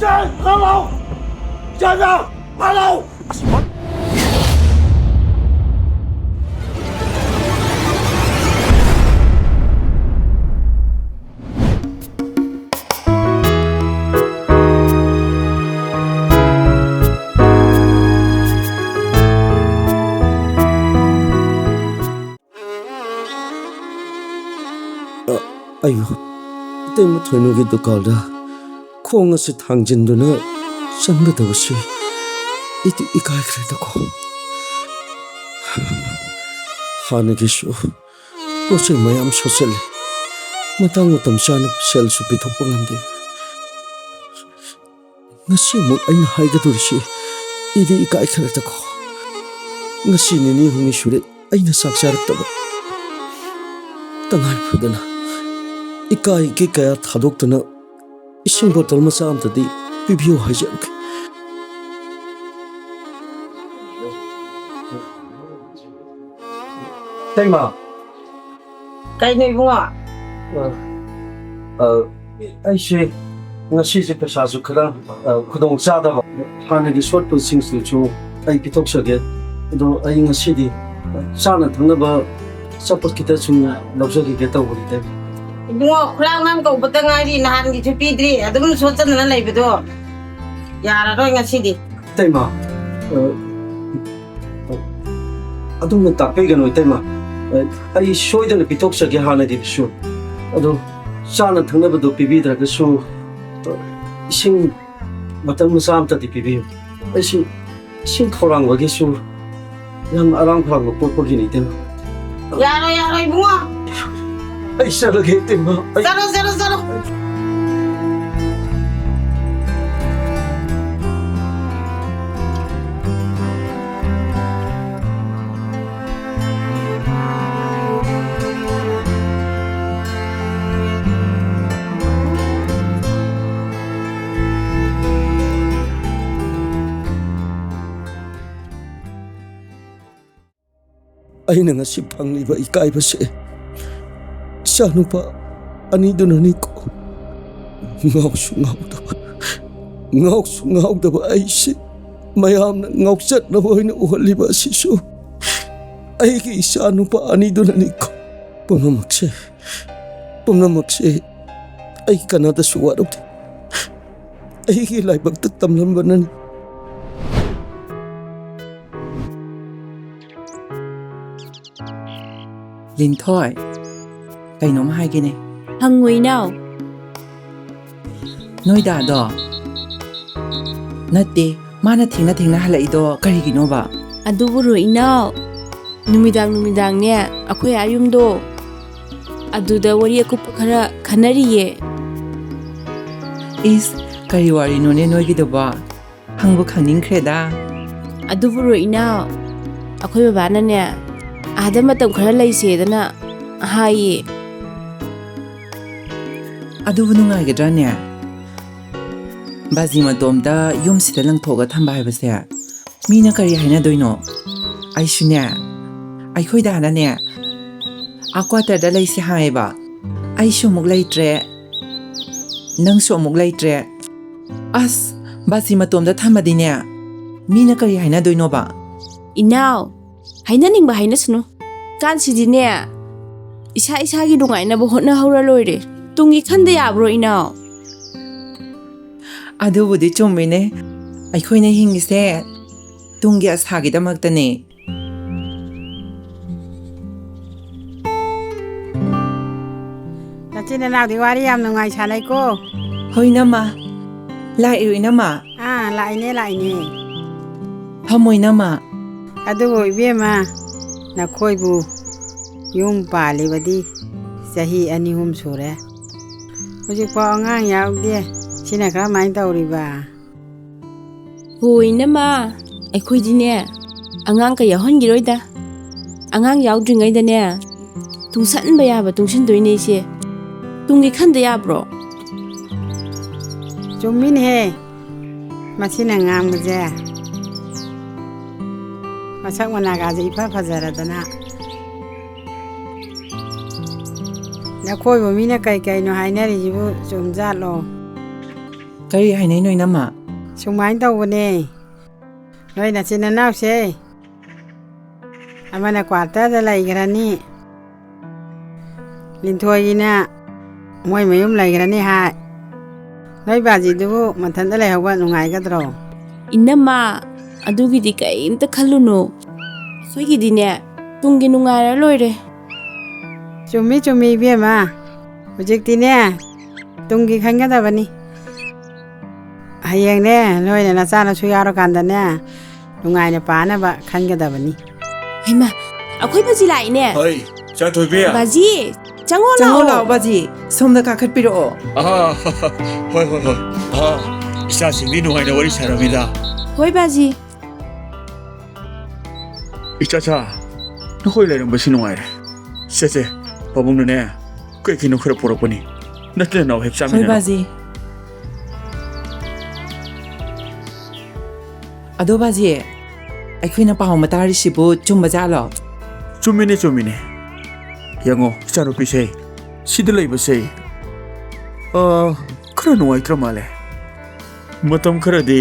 Hello! Hello! Hello! 아이고, 때문에 되누기도 가라. 콩어스 당진도나 쌍가다고시 이디 이가이 그래다고. 하늘기수 꽃을 마ям 소설리 마땅무땀 샤는 셀수 비톡방한데 ngasi mo aina haigadurisi idi ikai kharatako ngasi ni huni shure aina saksarataba tangal phudana ikai ke kaya thadoktuna ising bottle macha amtadi pibhiu hajaruk Taima Cái này không ạ? ai she ngasi se pesa su khara khudong cha da hana gi short pulsing su chu ai pitok sage do ai ngasi di cha na thang ba support kita chu lobsa gi geta wori te Đúng không? Khlang nam cầu bát ngai đi nhan cái chú pi đi, đúng số chân nó lấy về đó. Giờ rồi ngay xí đi. Taima adum na tape ga noi taima ai shoi da pitok sage hana di su ado cha na thang ba do pibi da ga su ising matang masam ta dipibi ising khorang wagi su yang arang khorang ko po gi ni tem Ya rồi đúng không? ai sa lagi tem ma Zaro. aina ngasi phangliba ikai base sanupa ani dunani ko ngau da ai se mayam na ngau chat na hoina uhaliba sisu ai ki sanupa ani dunani ko punamakse ai kanada suwaro ai ki laibak tamlam banani Linh Thôi, cái nóm hai cái này, Hằng Nguy nào, nói đã đó, nát đi, mà nát thình na halai đó, cái gì nó ba, Adubu rồi nào, numidang nè, akoy ayum do, aduda wari ako pakara kanariye, is, cái wari nó nên nói cái đó ba, hang bu khang ning khe da, Adubu rồi nào, akoy babana nè, Ada matam khara lai se dana, hai, adu bu nungai cái đó nè, bazi mà tôm ta yom sita lang thoga tham bài bớt xe, mi na cái hay na đôi nó, ai xu nè, ai khơi đàn nè, aqua ta đã lai se hai ba, ai xu mục lai tre, nang xu mục lai tre, as bazi mà tôm ta tham bài đi nè, mi na cái hay na đôi nó ba, Inao, hai na ning ba hai na sunu, kan si di nè, isa gi dungai na bohot na haura loi re, tungi khande ya bro inao. Adu bu di chom ne, ai khơi na hing se, tungi as hagi da magta ne. Là trên nào thì qua đi em ngày sáng nay cô. Hoi na ma, lại rồi na ma. À lại nè. Hamoi na ma. Adu rồi biết mà, na khôi bu, yum pa li badi, sahi ani hum sore. Ôi qua ngang nhau đi, xin là các máy tàu đi bà. Hui na ma, ai khui di nè, angang ka yahon gi roi da, angang yaw dri ngai da nè, tung san ba ya ba tung sin doi ne se, tung gi khande ya bro. Chúng mình he, mà xin là ngang bây giờ. Mà chắc mà naga gì phải giờ đó na. Đã khôi của mình là cây nó hay nè thì chú chúng ra lo. ꯀꯔꯤ ꯍꯥꯏꯅꯩ ꯅꯣꯏ ꯅꯝꯃ ꯁꯨꯃꯥꯏꯅ ꯇꯧꯕꯅꯦ ꯅꯣꯏ ꯅꯆꯤꯟ ꯅꯅꯥꯎꯁꯦ ꯑꯃꯅ ꯀ꯭ꯋꯥꯇꯔꯗ ꯂꯩꯈ꯭ꯔꯅꯤ ꯂꯤꯟꯊꯣꯏꯒꯤꯅ ꯃꯣꯏ ꯃꯌꯨꯝ ꯂꯩꯈ꯭ꯔꯅꯤ ꯍꯥꯏ ꯅꯣꯏ ꯕꯥꯖꯤꯗꯨꯕꯨ ꯃꯊꯟꯇ ꯂꯩꯍꯧꯕ ꯅꯨꯡꯉꯥꯏꯒꯗ꯭ꯔꯣ ꯏꯅꯝꯃ ꯑꯗꯨꯒꯤꯗꯤ ꯀꯔꯤꯝꯇ ꯈꯜꯂꯨꯅꯨ ꯑꯩꯈꯣꯏꯒꯤꯗꯤꯅꯦ ꯇꯨꯡꯒꯤ ꯅꯨꯡꯉꯥꯏꯔ ꯂꯣꯏꯔꯦ ꯆꯨꯝꯃꯤ ꯆꯨꯝꯃꯤ ꯏꯕꯦꯝꯃ ꯍꯧꯖꯤꯛꯇꯤꯅꯦ ꯇꯨꯡꯒꯤ ꯈꯟꯒꯗꯕꯅꯤ ꯍꯌꯦꯡꯅꯦ ꯅꯣꯏꯅ ꯅꯆꯥꯅꯁꯨ ꯌꯥꯎꯔꯀꯥꯟꯗꯅꯦ ꯅꯨꯡꯉꯥꯏꯅ ꯄꯥꯅꯕ ꯈꯟꯒꯗꯕꯅꯤ ꯍꯩꯃ ꯑꯩꯈꯣꯏ ꯕꯥꯖꯤ ꯂꯥꯛꯏꯅꯦ ꯍꯣꯏ ꯆꯥꯊꯣꯏꯕꯤ ꯕꯥꯖꯤ ꯆꯪꯉꯣ ꯆꯪꯉꯣ ꯂꯥꯛꯑꯣ ꯂꯥꯛꯑꯣ ꯕꯥꯖꯤ ꯁꯣꯝꯗ ꯀꯥꯈꯠꯄꯤꯔꯛꯑꯣ ꯍꯣꯏ ꯍꯣꯏ ꯍꯣꯏ ꯏꯆꯥꯁꯤꯡꯗꯤ ꯅꯨꯡꯉꯥꯏꯅ ꯋꯥꯔꯤ ꯁꯥꯔꯝꯃꯤꯗ ꯍꯣꯏ ꯕꯥꯖꯤ ꯏꯆꯥꯆꯥ ꯅꯈꯣꯏ ꯂꯩꯔꯝꯕꯁꯤ ꯅꯨꯡꯉꯥꯏꯔꯦ ꯁꯦ ꯄꯥꯕꯨꯡꯅꯅꯦ ꯀꯩꯅꯣ ꯈꯔ ꯄꯨꯔꯛꯄꯅꯤ ꯅꯠꯇꯅ ꯅꯥꯎ ꯍꯦꯛ ꯍꯣꯏ ꯆꯥꯃꯤꯟꯅꯔꯣ ꯕꯥꯖꯤ ꯑꯗꯣ ꯕꯥꯖꯤ ꯑꯩꯈꯣꯏꯅ ꯄꯥꯎ ꯑꯃ ꯇꯥꯔꯤꯁꯤꯕꯨ ꯆꯨꯝꯕꯖꯥꯠꯂꯣ ꯆꯨꯝꯃꯤꯅꯦ ꯌꯦꯡꯉꯣ ꯏꯆꯥꯅꯨꯄꯤꯁꯦ ꯁꯤꯗ ꯂꯩꯕꯁꯦ ꯈꯔ ꯅꯨꯡꯉꯥꯏꯇ꯭ꯔ ꯃꯥꯜꯂꯦ ꯃꯇꯝ ꯈꯔꯗꯤ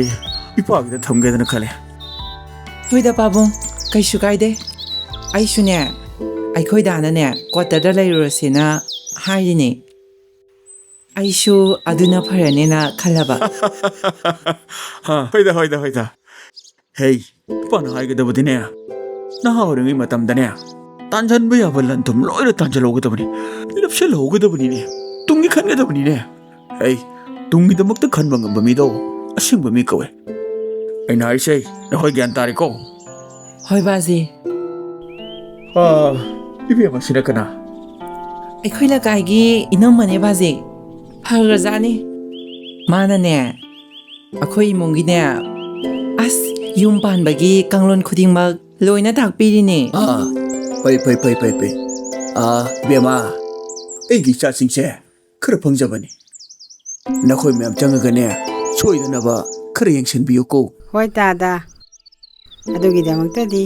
ꯏꯄꯥꯒꯤꯗ ꯊꯝꯒꯦꯗꯅ ꯈꯜꯂꯦ ꯍꯣꯏꯗ ꯄꯥꯕꯨꯡ ꯀꯩꯁꯨ ꯀꯥꯏꯗꯦ ꯑꯩꯁꯨꯅꯦ ꯑꯩꯈꯣꯏꯗꯥꯅꯅꯦ ꯀ꯭ꯋꯥꯇꯔꯗ ꯂꯩꯔꯨꯔꯁꯦꯅ ꯍꯥꯏꯔꯤꯅꯦ ꯑꯩꯁꯨ ꯑꯗꯨꯅ ꯐꯔꯅꯦꯅ ꯈꯜꯂꯕ ꯍꯣꯏꯗ ꯍꯦ ꯏꯄꯥꯅ ꯍꯥꯏꯒꯗꯕꯗꯤꯅꯦ ꯅꯍꯥ ꯑꯣꯏꯔꯤꯉꯩ ꯃꯇꯝꯗꯅꯦ ꯇꯥꯟꯖꯟꯕ ꯌꯥꯕ ꯂꯟ ꯊꯨꯝ ꯂꯣꯏꯅ ꯇꯥꯟꯖꯜꯍꯧꯒꯗꯕꯅꯤ ꯂꯦꯞꯁꯤꯜꯍꯧꯒꯗꯕꯅꯤꯅꯦ ꯇꯨꯡꯒꯤ ꯈꯟꯒꯗꯕꯅꯤꯅꯦ ꯍꯦ ꯇꯨꯡꯒꯤꯗꯃꯛꯇ ꯈꯟꯕ ꯉꯝꯕ ꯃꯤꯗꯣ ꯑꯁꯦꯡꯕ ꯃꯤ ꯀꯧꯋꯦ ꯑꯩꯅ ꯍꯥꯏꯁꯦ ꯅꯈꯣꯏ ꯒ꯭ꯌꯥꯟ ꯇꯥꯔꯦꯀꯣ ꯍꯣꯏ ꯕꯥꯖꯤ ꯏꯕꯦꯝꯃꯁꯤꯅ ꯀꯅꯥ ꯑꯩꯈꯣꯏ ꯂꯩꯀꯥꯏꯒꯤ ꯏꯅꯝꯃꯅꯦ ꯕꯥꯖꯤ ꯐꯈ꯭ꯔꯖꯥꯠꯅꯤ ꯃꯥꯅꯅꯦ ꯑꯩꯈꯣꯏ ꯏꯃꯨꯡꯒꯤꯅꯦ ꯑꯁ ꯌꯨꯝ ꯄꯥꯟꯕꯒꯤ ꯀꯥꯡꯂꯣꯟ ꯈꯨꯗꯤꯡꯃꯛ ꯂꯣꯏꯅ ꯇꯥꯛꯄꯤꯔꯤꯅꯦ ꯐꯩ ꯏꯕꯦꯝꯃ ꯑꯩꯒꯤ ꯏꯆꯥꯁꯤꯡꯁꯦ ꯈꯔ ꯐꯪꯖꯕꯅꯤ ꯅꯈꯣꯏ ꯃꯌꯥꯝ ꯆꯪꯉꯒꯅꯦ ꯁꯣꯏꯗꯅꯕ ꯈꯔ ꯌꯦꯡꯁꯤꯟꯕꯤꯌꯨꯀꯣ ꯍꯣꯏ ꯇꯥꯗ ꯑꯗꯨꯒꯤꯗꯃꯛꯇꯗꯤ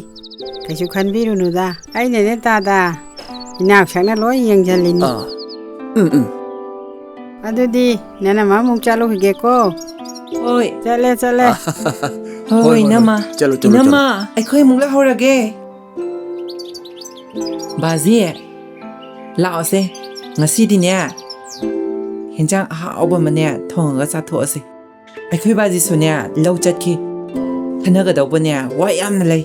ꯀꯩꯁꯨ ꯈꯟꯕꯤꯔꯨꯅꯨꯗ ꯑꯩꯅꯅꯦ ꯇꯥꯗ ꯏꯅꯥꯛ ꯁꯛꯅ ꯂꯣꯏ ꯌꯦꯡꯁꯤꯜꯂꯤꯅꯤ ꯑꯗꯨꯗꯤ ꯅꯅꯝꯃ ꯑꯃꯨꯛ ꯆꯠꯂꯨꯈꯤꯒꯦꯀꯣ ꯍꯣꯏ ꯆꯠꯂꯦ ꯍꯣꯏ ꯏꯅꯝꯃ ꯆꯠꯂꯣ ꯏꯅꯝꯃ ꯑꯩꯈꯣꯏ ꯑꯃꯨꯛ ꯂꯥꯛꯍꯧꯔꯒꯦ ꯕꯥꯖꯤ ꯂꯥꯛꯑꯣꯁꯦ ꯉꯁꯤꯗꯤꯅꯦ ꯍꯦꯟꯖꯥꯡ ꯑꯍꯥꯎꯕ ꯑꯃꯅꯦ ꯊꯣꯡꯉꯒ ꯆꯥꯊꯣꯛꯑꯁꯤ ꯑꯩꯈꯣই ꯕꯥꯖꯤꯁꯨꯅꯦ ꯂꯧ ꯆꯠꯈꯤ ꯈꯟꯅꯒꯗꯧꯕꯅꯦ ꯋꯥ ꯌꯥꯝꯅ ꯂꯩ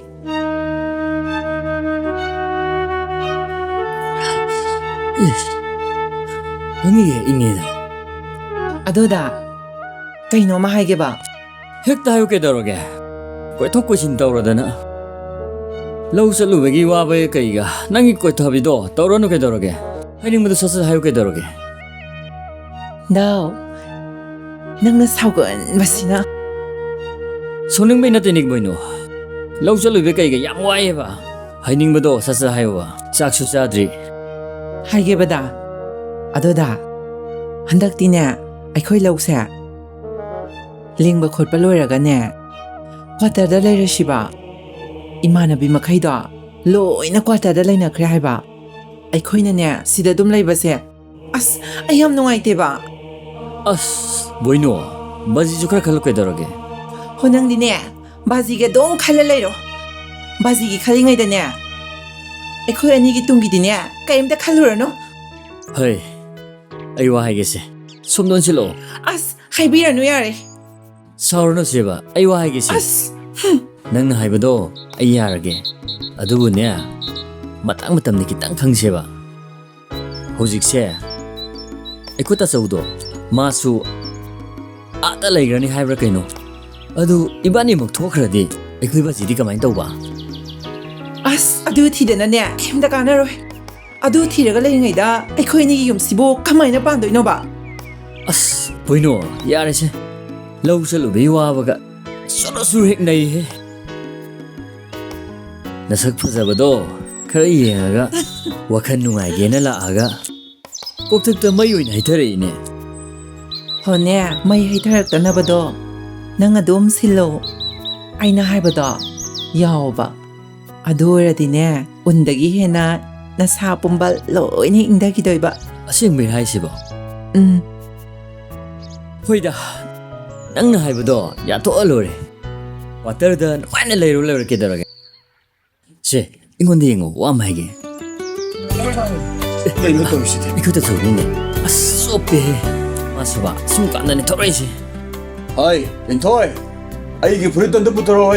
ꯍꯪꯉꯤꯌꯦ ꯏꯅꯦꯗ ꯑꯗꯨꯗ ꯀꯩꯅꯣꯝꯃ ꯍꯥꯏꯒꯦꯕ ꯍꯦꯛꯇ ꯍꯥꯏꯌꯨ ꯀꯩꯗꯧꯔꯒꯦ ꯀꯣꯏꯊꯣꯛ ꯀꯣꯏꯁꯤꯟ ꯇꯧꯔꯗꯅ ꯂꯧ ꯆꯠꯂꯨꯕꯒꯤ ꯋꯥꯕ ꯀꯩꯒ ꯅꯪꯒꯤ ꯀꯣꯏꯊꯕꯤꯗꯣ ꯇꯧꯔꯅꯨ ꯀꯩꯗꯧꯔꯒꯦ ꯍꯥꯏꯅꯤꯡꯕꯗꯣ ꯁꯠ ꯍꯥꯏꯌꯨ ꯀꯩꯗꯧꯔꯒꯦ ꯗꯥꯎ ꯅꯪꯅ ꯁꯥꯎꯒꯟꯕꯁꯤꯅ ꯁꯣꯅꯤꯡꯕꯩ ꯅꯠꯇꯦ ꯅꯤꯡꯕꯩꯅꯣ ꯂꯧ ꯆꯠꯂꯨꯕ ꯀꯩꯒ ꯌꯥꯝ ꯋꯥꯏꯑꯦꯕ ꯍꯥꯏꯅꯤꯡꯕꯗꯣ ꯁꯠ ꯍꯥꯏꯌꯨꯕ ꯆꯥꯛꯁꯨ ꯆꯥꯗ꯭ꯔꯤ ꯍꯥꯏꯒꯦꯕꯗ ꯑꯗꯨꯗ ꯍꯟꯗꯛꯇꯤꯅꯦ ꯑꯩꯈꯣꯏ ꯂꯧꯁꯦ ꯂꯤꯡꯕ ꯈꯣꯠꯄ ꯂꯣꯏꯔꯒꯅꯦ ꯀ꯭ꯋꯥꯇꯔꯗ ꯂꯩꯔꯁꯤꯕ ꯏꯃꯥꯟꯅꯕꯤ ꯃꯈꯩꯗꯣ ꯂꯣꯏꯅ ꯀ꯭ꯋꯥꯇꯔꯗ ꯂꯩꯅꯈ꯭ꯔꯦ ꯍꯥꯏꯕ ꯑꯩꯈꯣꯏꯅꯅꯦ ꯁꯤꯗ ꯑꯗꯨꯝ ꯂꯩꯕꯁꯦ ꯑꯁ ꯑꯩ ꯌꯥꯝ ꯅꯨꯡꯉꯥꯏꯇꯦꯕ ꯑꯁ ꯕꯣꯏꯅꯣ ꯕꯥꯖꯤꯁꯨ ꯈꯔ ꯈꯜꯂꯨ ꯀꯩꯗꯧꯔꯒꯦ ꯍꯣ ꯅꯪꯗꯤꯅꯦ ꯕꯥꯖꯤꯒꯤ ꯑꯗꯨꯝ ꯈꯜꯂ ꯂꯩꯔꯣ ꯕꯥꯖꯤꯒꯤ ꯈꯜꯂꯤꯉꯩꯗꯅꯦ ꯑꯩꯈꯣই ꯑꯅꯤꯒꯤ ꯇꯨꯡꯒꯤꯗꯤꯅꯦ ꯀꯔꯤꯝꯇ ꯈꯜꯂꯨꯔꯅꯨ ꯍꯣꯏ ꯑꯩ ꯋꯥ ꯍꯥꯏꯒꯦꯁꯦ ꯁꯣꯝꯗ ꯑꯣꯟꯁꯤꯜꯂꯛꯑꯣ ꯑꯁ ꯍꯥꯏꯕꯤꯔꯅꯨ ꯌꯥꯔꯦ ꯁꯥꯎꯔꯅꯨ ꯁꯦꯕ ꯑꯩ ꯋꯥ ꯍꯥꯏꯒꯦꯁꯦ ꯑꯁ ꯅꯪꯅ ꯍꯥꯏꯕꯗꯣ ꯑꯩ ꯌꯥꯔꯒꯦ ꯑꯗꯨꯕꯨꯅꯦ ꯃꯇꯥꯡ ꯃꯇꯝꯗꯤ ꯈꯤꯇꯪ ꯈꯪꯁꯦꯕ ꯍꯧꯖꯤꯛꯁꯦ ꯑꯩꯈꯣꯏ ꯇꯥꯆꯧꯗꯣ ꯃꯥꯁꯨ ꯑꯥꯗ ꯂꯩꯈ꯭ꯔꯅꯤ ꯍꯥꯏꯕ꯭ꯔꯥ ꯀꯩꯅꯣ ꯑꯗꯨ ꯏꯕꯥꯅꯤꯃꯛ ꯊꯣꯛꯈ꯭ꯔꯗꯤ ꯑꯩꯈꯣꯏ ꯕꯥꯖꯤꯗꯤ ꯀꯃꯥꯏꯅ ꯇꯧꯕ ꯑꯁ ꯑꯗꯨ ꯊꯤꯗꯅꯅꯦ ꯀꯩꯝꯇ ꯀꯥꯟꯅꯔꯣꯏ ꯑꯗꯨ ꯊꯤꯔꯒ ꯂꯩꯔꯤꯉꯩꯗ ꯑꯩꯈꯣꯏ ꯑꯅꯤꯒꯤ ꯌꯨꯝꯁꯤꯕꯨ ꯀꯃꯥꯏꯅ ꯄꯥꯟꯗꯣꯏꯅꯣꯕ ꯑꯁ ꯕꯣꯏꯅꯣ ꯌꯥꯔꯦꯁꯦ ꯂꯧ ꯆꯠꯂꯨꯕꯩ ꯋꯥꯕꯒ ꯆꯠꯂꯁꯨ ꯍꯦꯛ ꯅꯩꯍꯦ ꯅꯁꯛ ꯐꯖꯕꯗꯣ ꯈꯔ ꯌꯦꯡꯉꯒ ꯋꯥꯈꯜ ꯅꯨꯡꯉꯥꯏꯒꯦꯅ ꯂꯥꯛꯑꯒ ꯀꯣꯛꯊꯛꯇ ꯃꯩ ꯑꯣꯏꯅ ꯍꯩꯊꯔꯛꯏꯅꯦ ꯍꯣꯅꯦ ꯃꯩ ꯍꯩꯊꯔꯛꯇꯅꯕꯗꯣ ꯅꯪ ꯑꯗꯨꯝ ꯁꯤꯜꯂꯣ ꯑꯩꯅ ꯍꯥꯏꯕꯗꯣ ꯌꯥꯎꯕ ꯑꯗꯨ ꯑꯣꯏꯔꯗꯤꯅꯦ ꯎꯟꯗꯒꯤ ꯍꯦꯟꯅ ꯅꯁꯥ ꯄꯨꯝꯕ ꯂꯣꯏꯅ ꯏꯪꯊꯈꯤꯗꯣꯏꯕ ꯑꯁꯦꯡꯕꯩ ꯍꯥꯏꯁꯤꯕꯣ ꯎꯝ ꯍꯣꯏꯗ ꯅꯪꯅ ꯍꯥꯏꯕꯗꯣ ꯌꯥꯊꯣꯛꯑ ꯂꯣꯏꯔꯦ ꯀ꯭ꯋꯥꯇꯔꯗ ꯅꯨꯡꯉꯥꯏꯅ ꯂꯩꯔꯨ ꯀꯩꯗꯧꯔꯒꯦ ꯁꯦ ꯑꯩꯉꯣꯟꯗ ꯌꯦꯡꯉꯣ ꯋꯥ ꯑꯃ ꯍꯥꯏꯒꯦ ꯀꯩꯅꯣ ꯇꯧꯔꯤꯁꯤꯗꯤ 이것도 저기네 아싸 쏘빼 마서봐 순간에 털어야지 ꯍꯣꯏ ꯂꯤꯟꯊꯣꯏ ꯑꯩꯒꯤ ꯐꯨꯔꯤꯠ ꯑꯝꯇ ꯄꯨꯊꯣꯔꯛꯑꯣ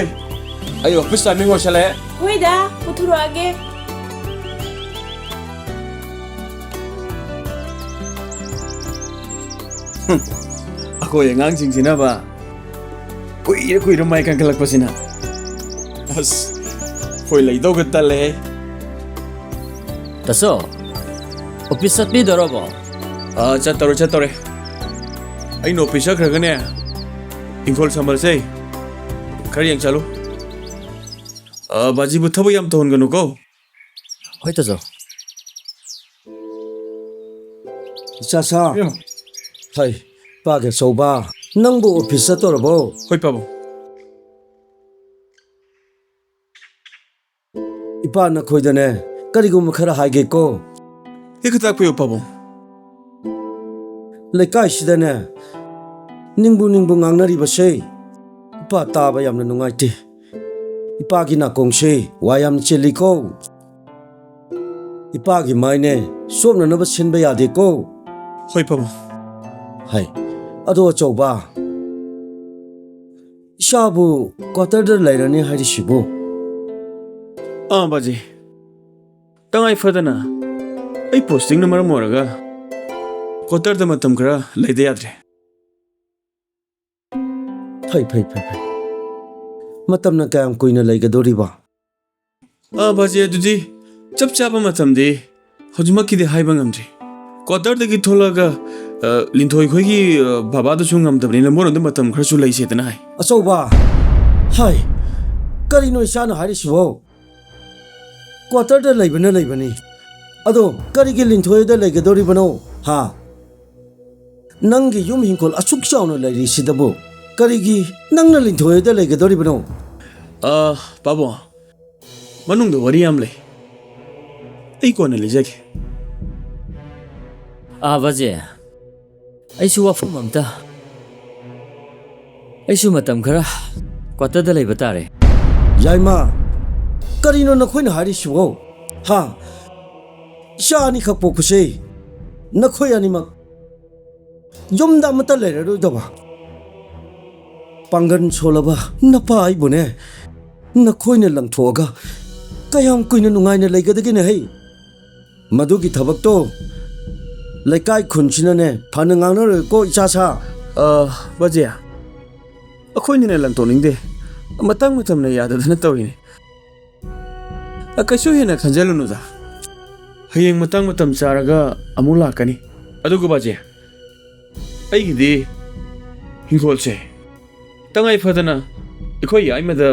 ꯑꯩ ꯑꯣꯐꯤꯁ ꯇꯥꯏꯃꯤꯡ ꯑꯣꯏꯁꯜꯂꯛꯑꯦ ꯍꯣꯏꯗ ꯄꯨꯊꯣꯔꯛꯑꯒꯦ ꯑꯩꯈꯣꯏ ꯑꯉꯥꯡꯁꯤꯡꯁꯤꯅꯕ ꯀꯨꯏꯔ ꯃꯥꯏ ꯀꯟꯈꯠꯂꯛꯄꯁꯤꯅ ꯑꯁ ꯑꯩꯈꯣꯏ ꯂꯩꯗꯧꯒ ꯇꯜꯂꯦꯍꯦ 됐어 오피스 삐더러버 ꯆꯠꯇꯧꯔꯦ ꯑꯩꯅ ꯑꯣꯐꯤꯁ ꯆꯠꯈ꯭ꯔꯒꯅꯦ ꯏꯪꯈꯣꯜ ꯁꯝꯕꯜꯁꯦ ꯈꯔ ꯌꯦꯡ ꯆꯠꯂꯨ ꯕꯥꯖꯤꯕꯨ ꯊꯕꯛ ꯌꯥꯝ ꯇꯧꯍꯟꯒꯅꯨꯀꯣ ꯍꯣꯏ ꯇꯥꯖꯧ ꯏꯆꯥꯁꯥ ꯍꯩ ꯄꯥꯒꯦ ꯑꯆꯧꯕ ꯅꯪꯕꯨ ꯑꯣꯐꯤꯁ ꯆꯠꯇꯧꯔꯕꯣ ꯍꯣꯏ ꯄꯥꯕꯨꯡ ꯏꯄꯥ ꯅꯈꯣꯏꯗꯅꯦ ꯀꯔꯤꯒꯨꯝꯕ ꯈꯔ ꯍꯥꯏꯒꯦꯀꯣ ꯍꯦꯛ ꯇꯥꯛꯄꯤꯌꯨ ꯄꯥꯕꯨꯡ ꯂꯩꯀꯥꯏꯁꯤꯗꯅꯦ ꯅꯤꯡꯕꯨ ꯉꯥꯡꯅꯔꯤꯕꯁꯦ ꯏꯄꯥ ꯇꯥꯕ ꯌꯥꯝꯅ ꯅꯨꯡꯉꯥꯏꯇꯦ ꯏꯄꯥꯒꯤ ꯅꯥꯀꯣꯡꯁꯦ ꯋꯥ ꯌꯥꯝꯅ ꯆꯦꯜꯂꯤꯀꯣ ꯏꯄꯥꯒꯤ ꯃꯥꯏꯅꯦ ꯁꯣꯞꯅꯅꯕ ꯁꯤꯟꯕ ꯌꯥꯗꯦꯀꯣ ꯍꯣꯏ ꯄꯥꯕꯨꯡ ꯍꯥꯏ ꯑꯗꯣ ꯑꯆꯧꯕ ꯏꯆꯥꯕꯨ ꯀ꯭ꯋꯥꯇꯔꯗ ꯂꯩꯔꯅꯤ ꯍꯥꯏꯔꯤꯁꯤꯕꯨ ꯕꯥꯖꯤ ꯇꯉꯥꯏ ꯐꯗꯅ ꯑꯩ ꯄꯣꯁꯇꯤꯡꯅ ꯃꯔꯝ ꯑꯣꯏꯔꯒ ꯀ꯭ꯋꯥꯇꯔꯗ ꯃꯇꯝ ꯈꯔ ꯂꯩꯗ ꯌꯥꯗ꯭ꯔꯦ ꯐꯩ ꯃꯇꯝꯅ ꯀꯌꯥꯝ ꯀꯨꯏꯅ ꯂꯩꯒꯗꯧꯔꯤꯕ ꯕꯥꯖꯤ ꯑꯗꯨꯗꯤ ꯆꯞ ꯆꯥꯕ ꯃꯇꯝꯗꯤ ꯍꯧꯖꯤꯛꯃꯛꯀꯤꯗꯤ ꯍꯥꯏꯕ ꯉꯝꯗ꯭ꯔꯤ ꯀ꯭ꯋꯥꯇꯔꯗꯒꯤ ꯊꯣꯛꯂꯛꯑꯒ ꯂꯤꯟꯊꯣꯏ ꯈꯣꯏꯒꯤ ꯕꯕꯥꯗꯨꯁꯨ ꯉꯝꯗꯕꯅꯤꯅ ꯃꯣꯏꯔꯣꯝꯗ ꯃꯇꯝ ꯈꯔꯁꯨ ꯂꯩꯁꯦꯗꯅ ꯍꯥꯏ ꯑꯆꯧꯕ ꯍꯥꯏ ꯀꯔꯤꯅꯣ ꯏꯆꯥꯅ ꯍꯥꯏꯔꯤꯁꯤꯕꯣ ꯀ꯭ꯋꯥꯇꯔꯗ ꯂꯩꯕꯅꯤ ꯑꯗꯣ ꯀꯔꯤꯒꯤ ꯂꯤꯟꯊꯣꯏꯗ ꯂꯩꯒꯗꯧꯔꯤꯕꯅꯣ ꯍꯥ ꯅꯪꯒꯤ ꯌꯨꯝ ꯍꯤꯡꯈꯣꯜ ꯑꯁꯨꯛ ꯆꯥꯎꯅ ꯂꯩꯔꯤꯁꯤꯗꯕꯨ ꯀꯔꯤꯒꯤ ꯅꯪꯅ ꯂꯤꯟꯊꯣꯏꯗ ꯂꯩꯒꯗꯧꯔꯤꯕꯅꯣ ꯄꯥꯕꯨꯡ ꯃꯅꯨꯡꯗ ꯋꯥꯔꯤ ꯌꯥꯝ ꯂꯩ ꯑꯩ ꯀꯣꯟꯅ ꯂꯤꯖꯒꯦ 아버지 ꯑꯩꯁꯨ ꯋꯥꯐꯝ ꯑꯝꯇ ꯑꯩꯁꯨ ꯃꯇꯝ ꯈꯔ ꯀ꯭ꯋꯥꯇꯔꯗ ꯂꯩꯕ ꯇꯥꯔꯦ ꯌꯥꯏꯃ ꯀꯔꯤꯅꯣ ꯅꯈꯣꯏꯅ ꯍꯥꯏꯔꯤꯁꯤꯕꯣ ꯍꯥ ꯏꯆꯥ ꯑꯅꯤꯈꯛ ꯄꯣꯛꯄꯁꯦ ꯅꯈꯣꯏ ꯑꯅꯤꯃꯛ ꯌꯨꯝꯗ ꯑꯃꯠꯇ ꯂꯩꯔꯔꯣꯏꯗꯕ ꯄꯥꯡꯒꯟ ꯁꯣꯜꯂꯕ ꯅꯄꯥ ꯑꯩꯕꯨꯅꯦ ꯅꯈꯣꯏꯅ ꯂꯪꯊꯣꯛꯑꯒ ꯀꯌꯥꯝ ꯀꯨꯏꯅ ꯅꯨꯡꯉꯥꯏꯅ ꯂꯩꯒꯗꯒꯦꯅꯦ ꯍꯩ ꯃꯗꯨꯒꯤ ꯊꯕꯛꯇꯣ ꯂꯩꯀꯥꯏ ꯈꯨꯟꯁꯤꯅꯅꯦ ꯐꯅ ꯉꯥꯡꯅꯔꯣꯏꯀꯣ ꯏꯆꯥꯁꯥ ꯕꯥꯖꯤ ꯑꯩꯈꯣꯏꯅꯤꯅ ꯂꯪꯊꯣꯛꯅꯤꯡꯗꯦ ꯃꯇꯝꯅ ꯌꯥꯗꯗꯅ ꯇꯧꯔꯤꯅꯤ ꯀꯩꯁꯨ ꯍꯦꯟꯅ ꯈꯟꯖꯜꯂꯨꯅꯨꯗ ꯍꯌꯦꯡ ꯃꯇꯝ ꯆꯥꯔꯒ ꯑꯃꯨꯛ ꯂꯥꯛꯀꯅꯤ ꯑꯗꯨꯒ ꯕꯥꯖꯤ ꯑꯩꯒꯤꯗꯤ ꯍꯤꯡꯈꯣꯜꯁꯦ ꯇꯉꯥꯏ ꯐꯗꯅ ꯑꯩꯈꯣꯏ ꯌꯥꯏꯃꯗ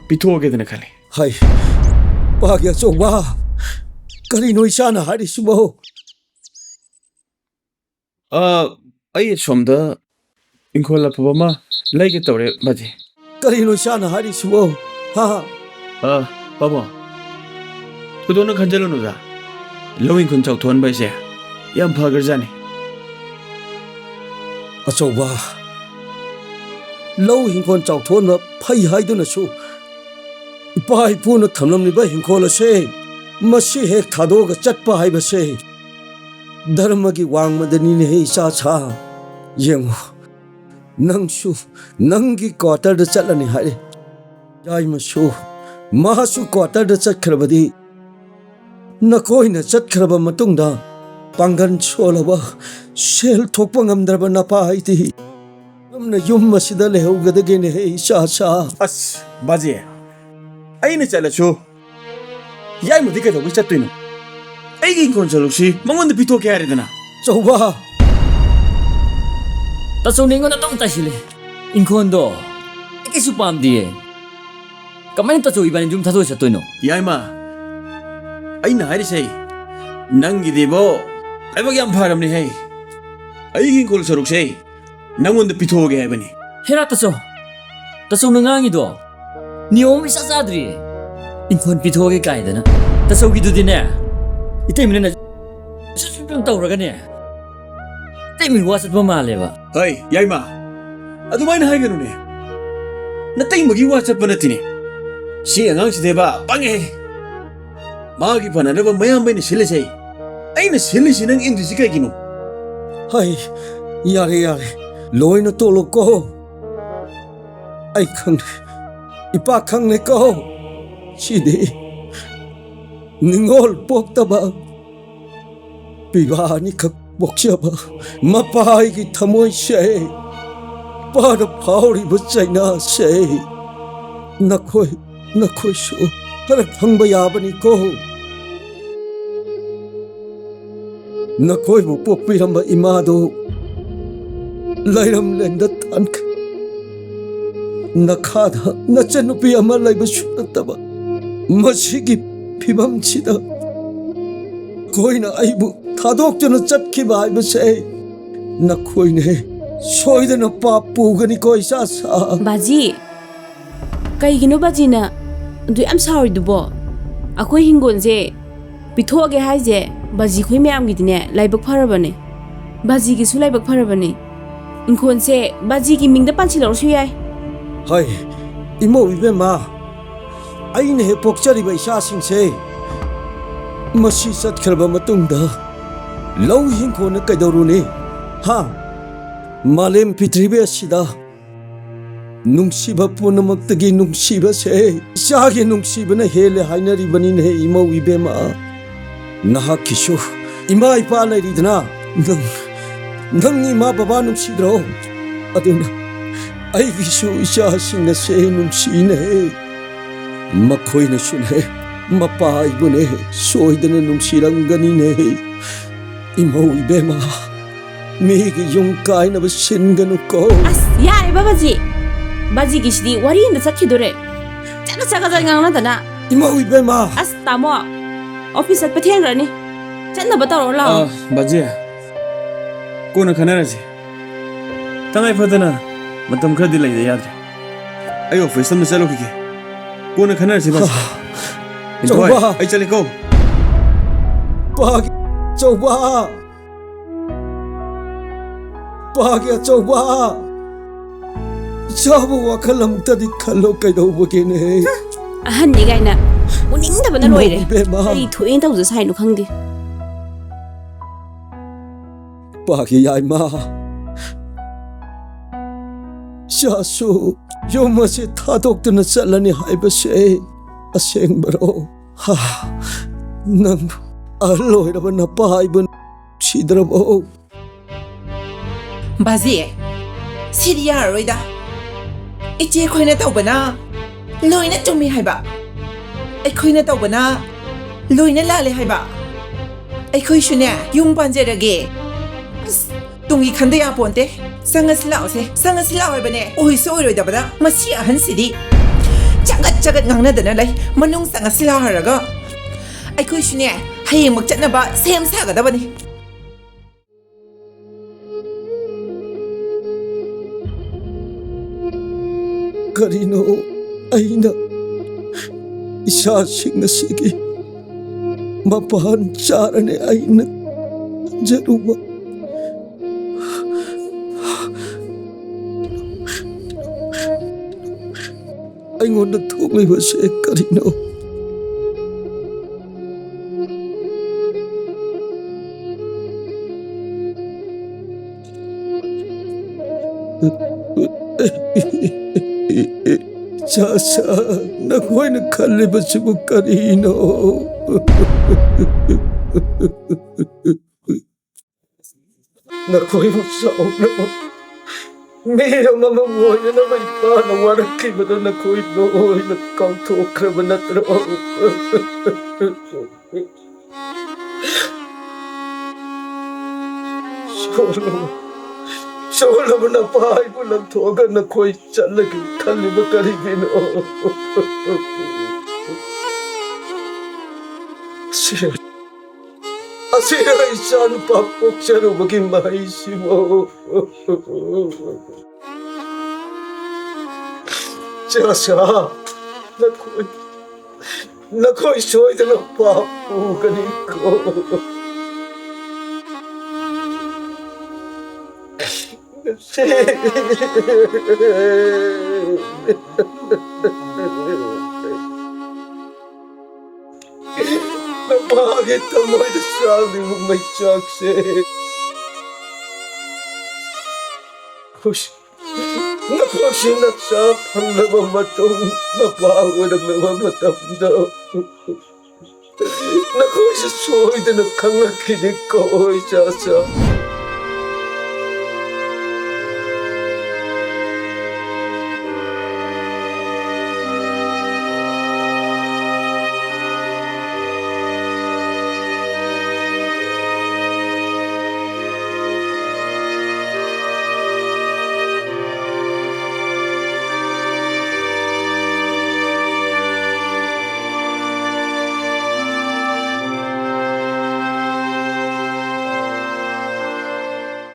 ꯄꯤꯊꯣꯛꯑꯒꯦꯗꯅ ꯈꯜꯂꯤ ꯍꯥꯏ ꯄꯥꯒꯤ ꯑꯆꯧꯕ ꯀꯔꯤꯅꯣ ꯏꯆꯥꯅ ꯍꯥꯏꯔꯤꯁꯤꯕꯣ ꯑꯩ ꯁꯣꯝꯗ ꯏꯪꯈꯣꯜ ꯑꯐꯕ ꯑꯃ ꯂꯩꯒꯦ ꯇꯧꯔꯦ ꯕꯥꯖꯤ ꯀꯔꯤꯅꯣ ꯏꯆꯥꯅ ꯍꯥꯏꯔꯤꯁꯤꯕꯣ ꯍꯥ ꯄꯥꯕꯨꯡ ꯊꯣꯏꯗꯣꯛꯅ ꯈꯟꯖꯜꯂꯨꯅꯨꯗ ꯂꯧ ꯏꯪꯈꯣꯜ ꯆꯥꯎꯊꯣꯛꯍꯟꯕ ꯍꯥꯏꯁꯦ ꯌꯥꯝ ꯐꯈ꯭ꯔꯖꯥꯠꯅꯤ ꯑꯆꯧꯕ ꯂꯧ ꯍꯤꯡꯈꯣꯜ ꯆꯥꯎꯊꯣꯛꯍꯟꯕ ꯐꯩ ꯍꯥꯏꯗꯨꯅꯁꯨ ꯏꯄꯥ ꯏꯄꯨꯅ ꯊꯝꯂꯝꯂꯤꯕ ꯍꯤꯡꯈꯣꯜ ꯑꯁꯦ ꯃꯁꯤ ꯍꯦꯛ ꯊꯥꯗꯣꯛꯑꯒ ꯆꯠꯄ ꯍꯥꯏꯕꯁꯦ ꯙꯔꯃꯒꯤ ꯋꯥꯡꯃꯗꯅꯤꯅꯦꯍꯦ ꯏꯆꯥꯁꯥ ꯌꯦꯡꯉꯨ ꯅꯪꯁꯨ ꯅꯪꯒꯤ ꯀ꯭ꯋꯥꯇꯔꯗ ꯆꯠꯂꯅꯤ ꯍꯥꯏꯔꯦ ꯌꯥꯏꯃꯁꯨ ꯃꯥꯁꯨ ꯀ꯭ꯋꯥꯇꯔꯗ ꯆꯠꯈ꯭ꯔꯕꯗꯤ ꯅꯈꯣꯏꯅ ꯆꯠꯈ꯭ꯔꯕ ꯃꯇꯨꯡꯗ ꯄꯥꯡꯒꯟ ꯁꯣꯜꯂꯕ ꯁꯦꯜ ꯊꯣꯛꯄ ꯉꯝꯗ꯭ꯔꯕ ꯅꯄꯥ ꯑꯩꯗꯤ ꯀꯔꯝꯅ ꯌꯨꯝ ꯑꯁꯤꯗ ꯂꯩꯍꯧꯒꯗꯒꯦꯅꯦꯍꯦ ꯏꯆꯥꯁꯥ ꯑꯁ ꯕꯥꯖꯤ ꯑꯩꯅ ꯆꯠꯂꯁꯨ ꯌꯥꯏꯃꯗꯤ ꯀꯩꯗꯧꯕꯩ ꯆꯠꯇꯣꯏꯅꯣ ꯑꯩꯒꯤ ꯏꯪꯈꯣꯜ ꯁꯔꯨꯛꯁꯤ ꯃꯉꯣꯟꯗ ꯄꯤꯊꯣꯛꯀꯦ ꯍꯥꯏꯔꯦꯗꯅ ꯑꯆꯧꯕ ꯇꯥꯆꯧꯅ ꯑꯩꯉꯣꯟꯗ ꯑꯗꯨꯝ ꯇꯥꯏꯁꯤꯜꯂꯦ ꯏꯪꯈꯣꯜꯗꯣ ꯑꯩ ꯀꯩꯁꯨ ꯄꯥꯝꯗꯤꯌꯦ ꯀꯃꯥꯏꯅ ꯇꯥꯆꯧ 이번에 좀 타도에 ꯆꯠꯇꯣꯏꯅꯣ ꯌꯥꯏꯃ ꯑꯩꯅ ꯍꯥꯏꯔꯤꯁꯦ ꯅꯪꯒꯤꯗꯤꯕꯣ ꯂꯥꯏꯕꯛ ꯌꯥꯝ ꯐꯔꯕꯅꯤꯍꯦ ꯑꯩꯒꯤ ꯏꯪꯈꯣꯜ ꯁꯔꯨꯛꯁꯦ ꯅꯪꯉꯣꯟꯗ ꯄꯤꯊꯣꯛꯑꯒꯦ ꯍꯥꯏꯕꯅꯤ 헤라 따ꯆꯧ ꯉꯥꯡꯉꯤꯗꯣ ꯅꯤꯌꯣꯝ 이짜 짜드리에 인권 비토하게 까이드나 따서기도디네 이때문에 좀 떠오르가네 때문에 와서 뭐 말해봐 ꯍꯩ ꯌꯥꯏꯃ ꯑꯗꯨꯃꯥꯏꯅ ꯍꯥꯏꯒꯅꯨꯅꯦ ꯅꯇꯩꯃꯒꯤ ꯋꯥ ꯆꯠꯄ ꯅꯠꯇꯦꯅꯦ ꯁꯤ ꯑꯉꯥꯡꯁꯤꯗꯦꯕ ꯄꯪꯉꯦ ꯃꯥꯒꯤ ꯐꯅꯅꯕ ꯃꯌꯥꯝꯕꯩꯅ ꯁꯤꯜꯂꯤꯁꯦ ꯑꯩꯅ ꯁꯤꯜꯂꯤꯁꯤ ꯅꯪ ꯏꯟꯗ꯭ꯔꯤꯁꯤ ꯀꯩꯒꯤꯅꯣ ꯍꯥꯏ ꯌꯥꯔꯦ ꯌꯥꯔꯦ ꯂꯣꯏꯅ ꯇꯣꯛꯂꯣꯀꯣ ꯑꯩ ꯈꯪꯗꯦ ꯏꯄꯥ ꯈꯪꯂꯦꯀꯣ ꯁꯤꯗꯤ ꯅꯤꯡꯉꯣꯜ ꯄꯣꯛꯇꯕ ꯄꯤꯕꯥ ꯑꯅꯤꯈꯛ ꯄꯣꯛꯆꯕ ꯃꯄꯥꯒꯤ ꯊꯃꯣꯏꯁꯦ ꯄꯥꯗ ꯐꯥꯎꯔꯤꯕ ꯆꯩꯅꯥꯁꯦ ꯅꯈꯣꯏꯁꯨ ꯈꯔ ꯈꯪꯕ ꯌꯥꯕꯅꯤꯀꯣ ꯅꯈꯣꯏꯕꯨ ꯄꯣꯛꯄꯤꯔꯝꯕ ꯏꯃꯥꯗꯨ ꯂꯩꯔꯝꯂꯦꯟꯗ ꯊꯥꯟꯈ꯭ꯔꯦ ꯅꯈꯥꯗ ꯅꯆꯟꯅꯨꯄꯤ ꯑꯃ ꯂꯩꯕꯁꯨ ꯅꯠꯇꯕ ꯃꯁꯤꯒꯤ ꯐꯤꯕꯝꯁꯤꯗ ꯅꯈꯣꯏꯅ ꯑꯩꯕꯨ ꯊꯥꯗꯣꯛꯇꯨꯅ ꯆꯠꯈꯤꯕ ꯍꯥꯏꯕꯁꯦ ꯅꯈꯣꯏꯅꯦ ꯁꯣꯏꯗꯅ ꯄꯥꯞ ꯄꯨꯒꯅꯤꯀꯣ ꯏꯆꯥꯁꯥ बाजी कईगिनो बाजीना अदु याम साउरिदुबो अखोई हिंगोनजे पिथोगे हाइजे बाजी खोई मयामगिदिने लाइबक फरबने बाजी गिसु लाइबक फरबने इंखोनसे बाजी की मिंगदा पांचिलौसु याय हाय इमो इबेमा अइने हे पोक्चरिबा इचासिंगसे मसी चतखरबा मतुंगदा लौ हिंखोन कैदौरुने हा मालेम पृथ्वी असिदा नुंगसिबा पुनमक्तगी नुंगसिबसे इचागे नुंगसिबना हेले हाइनरिबनिने इमो इबेमा नहाकिसु इमा इपा लैरिदना नंग इमा बाबा नुंगसिद्रो अदुना अइगिसु इचासिंगसे नुंगसिने मखोइनसुने मपा इबुने सोइदना नुंगसिरंगनिने इमो इबेमा मेगी yung kainaba singanu ko अस यारे बाबाजी बाजी गिसदी वारी इंद चखिदोरे चना चगा जंगांगना दना इमो इबेमा अस तामो ऑफिस पे थेंग्रनी चन्ना बताओ लाओ बाजी कोना खनारसे तंगाई फदना मतम खरदि लैदे याद्रे अय ऑफिस तम चलो किके कोना खनारसे बाजी चौबा अय चलेको पाग चौबा पागे चौबा चाबो वखलम तदि खलो कैदौबगेने अहन नि गाइना उनिंगदबना लोइरे इबेमा कई थोइन तौज साइनु खंगदे पागे याइमा चासु योमसे थादोक्तुना चलनी हाइबसे असेंबरो हा नंग अलोइरबा नपा हाइबन सिद्रबो बाजी सिरि यारोइदा इचे खोइना तौबना लोइना चुमी हाइबा अखोइना तौबना लोइना लाले हाइबा अखोइसुने युम पांजेरगे तुंगी खंदे या पोंते संगस लाओ हाइबने ओहिसो ओइरोइदाबदा मसी अहन सिदि चगत ngangnadana lai manung संगस लाओ हरगा अखोइसुने हयेंग मक चतनबा सेम सागदबनी करीनो अइना इशासिंग सिगी मपान चारने अइना जरुबा अइंगोंदा थोंगलिबसे करीनो चासा नखोइना खल्लिबसिबु करीनो नखोइबु साउनबा मेरा ममा मोयना मैपाना वारक्किबदा नखोइ लोइना काउथोख्रबा नत्रो सोलबना पाइबु लंथोगा नखोइ चलगे खल्लिबा करीगिनो असिरा इसान पापोक्षरुबगी माइसिमो चासा नखोइ सोइदना पापुगनिको kasi. Napakita mo ito sabi mo may saksi. Napasinatsapan na mamatong mabago ng mga matamda. Naku, isa soy na nagkangakinig ko, isa sa...